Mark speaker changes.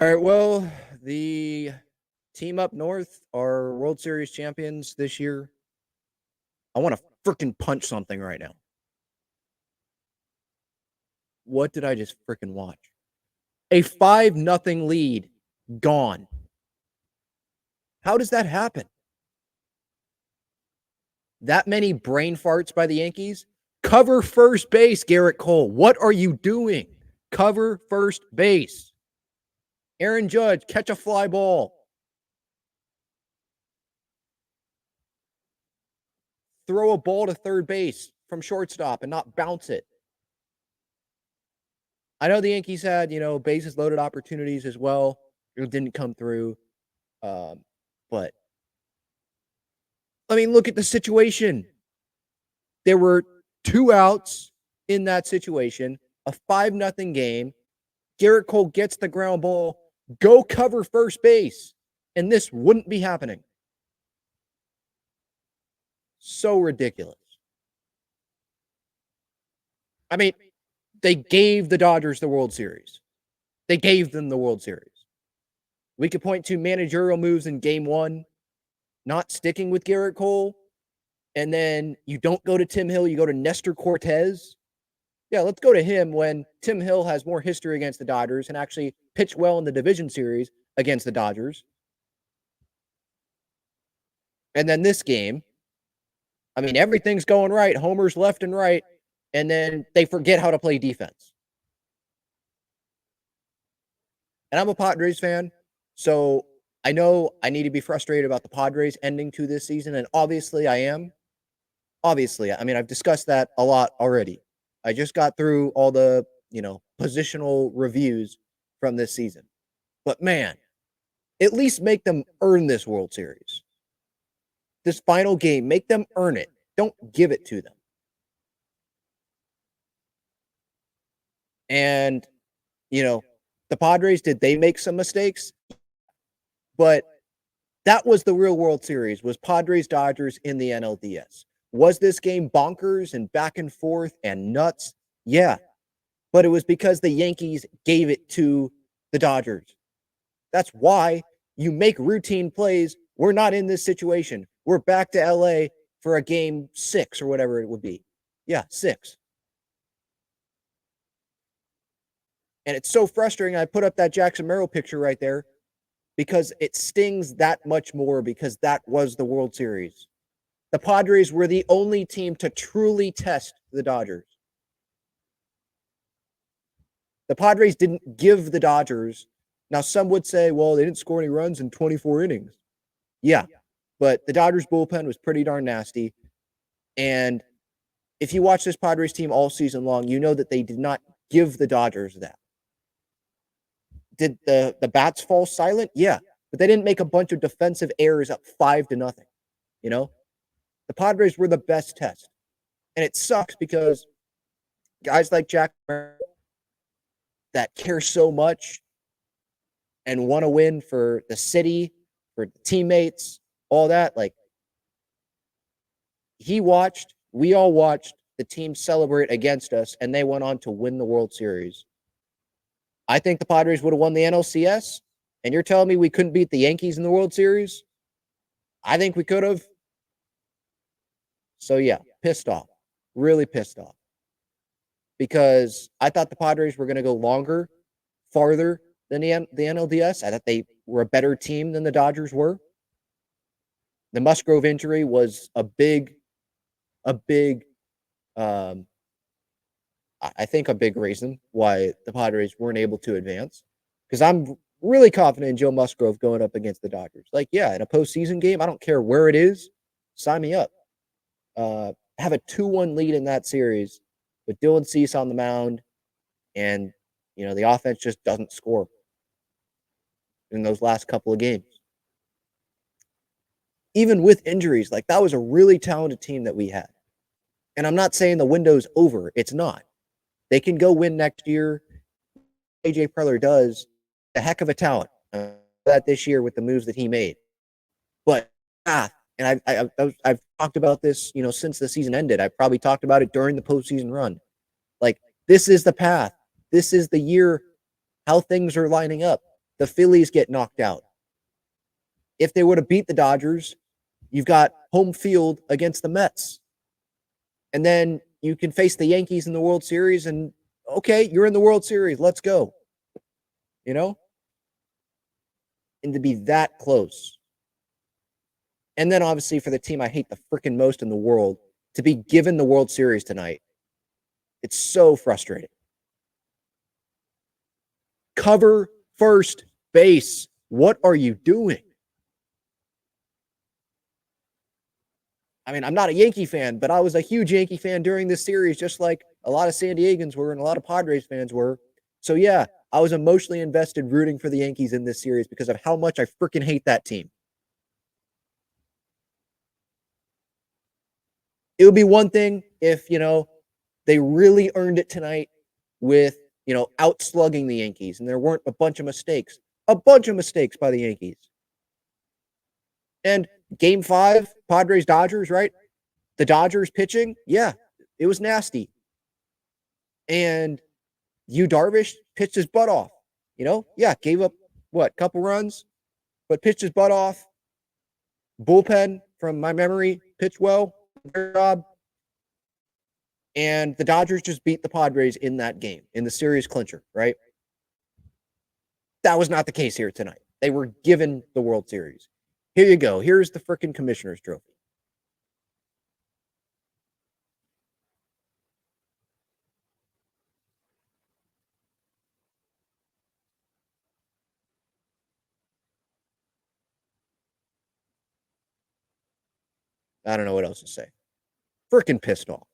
Speaker 1: All right, well, the team up north are World Series champions this year. I want to freaking punch something right now. What did I just freaking watch? A 5-0 lead gone. How does that happen? That many brain farts by the Yankees? Cover first base, Garrett Cole. What are you doing? Cover first base. Aaron Judge, catch a fly ball. Throw a ball to third base from shortstop and not bounce it. I know the Yankees had, bases loaded opportunities as well. It didn't come through. But, I mean, look at the situation. There were 2 outs in that situation, a 5-0 game. Garrett Cole gets the ground ball. Go cover first base. And this wouldn't be happening. So ridiculous. I mean, they gave the Dodgers the World Series. They gave them the World Series. We could point to managerial moves in game 1, not sticking with Garrett Cole, and then you don't go to Tim Hill, you go to Nestor Cortez. Yeah, let's go to him when Tim Hill has more history against the Dodgers and actually pitched well in the division series against the Dodgers. And then this game, I mean, everything's going right, homers left and right, and then they forget how to play defense. And I'm a Padres fan, so I know I need to be frustrated about the Padres ending to this season, and obviously I am. Obviously, I mean, I've discussed that a lot already. I just got through all the, positional reviews from this season. But man, at least make them earn this World Series. This final game, make them earn it. Don't give it to them. And, the Padres, did they make some mistakes? But that was the real World Series, was Padres-Dodgers in the NLDS. Was this game bonkers and back and forth and nuts? Yeah. But it was because the Yankees gave it to the Dodgers. That's why you make routine plays. We're not in this situation. We're back to LA for a game 6 or whatever it would be. Yeah, 6. And it's so frustrating. I put up that Jackson Merrill picture right there because it stings that much more because that was the World Series. The Padres were the only team to truly test the Dodgers. The Padres didn't give the Dodgers. Now, some would say, well, they didn't score any runs in 24 innings. Yeah, but the Dodgers bullpen was pretty darn nasty. And if you watch this Padres team all season long, you know that they did not give the Dodgers that. Did the bats fall silent? Yeah, but they didn't make a bunch of defensive errors up 5-0. The Padres were the best test. And it sucks because guys like Jack that care so much and want to win for the city, for the teammates, all that, like we all watched the team celebrate against us, and they went on to win the World Series. I think the Padres would have won the NLCS, and you're telling me we couldn't beat the Yankees in the World Series? I think we could have. So, yeah, pissed off. Really pissed off. Because I thought the Padres were going to go longer, farther than the NLDS. I thought they were a better team than the Dodgers were. The Musgrove injury was a big reason why the Padres weren't able to advance. Because I'm really confident in Joe Musgrove going up against the Dodgers. Like, yeah, in a postseason game, I don't care where it is, sign me up. Have a 2-1 lead in that series with Dylan Cease on the mound, and the offense just doesn't score in those last couple of games. Even with injuries, like that was a really talented team that we had. And I'm not saying the window's over. It's not. They can go win next year. AJ Preller does a heck of a talent that this year with the moves that he made. But and I've talked about this, since the season ended. I probably talked about it during the postseason run. Like, this is the path. This is the year how things are lining up. the Phillies get knocked out. If they would have beat the Dodgers, you've got home field against the Mets. And then you can face the Yankees in the World Series, and okay, you're in the World Series. Let's go. You know? And to be that close. And then obviously for the team I hate the freaking most in the world, to be given the World Series tonight. It's so frustrating. Cover first base. What are you doing? I mean, I'm not a Yankee fan, but I was a huge Yankee fan during this series, just like a lot of San Diegans were and a lot of Padres fans were. So, yeah, I was emotionally invested rooting for the Yankees in this series because of how much I freaking hate that team. It would be one thing if, they really earned it tonight with, outslugging the Yankees and there weren't a bunch of mistakes by the Yankees. And game 5, Padres Dodgers, right? The Dodgers pitching, yeah, it was nasty. And Yu Darvish pitched his butt off. Yeah, gave up couple runs, but pitched his butt off. Bullpen, from my memory, pitched well. Their job. And the Dodgers just beat the Padres in that game, in the series clincher, right? That was not the case here tonight. They were given the World Series. Here you go. Here's the freaking Commissioner's Trophy. I don't know what else to say. Freaking pissed off.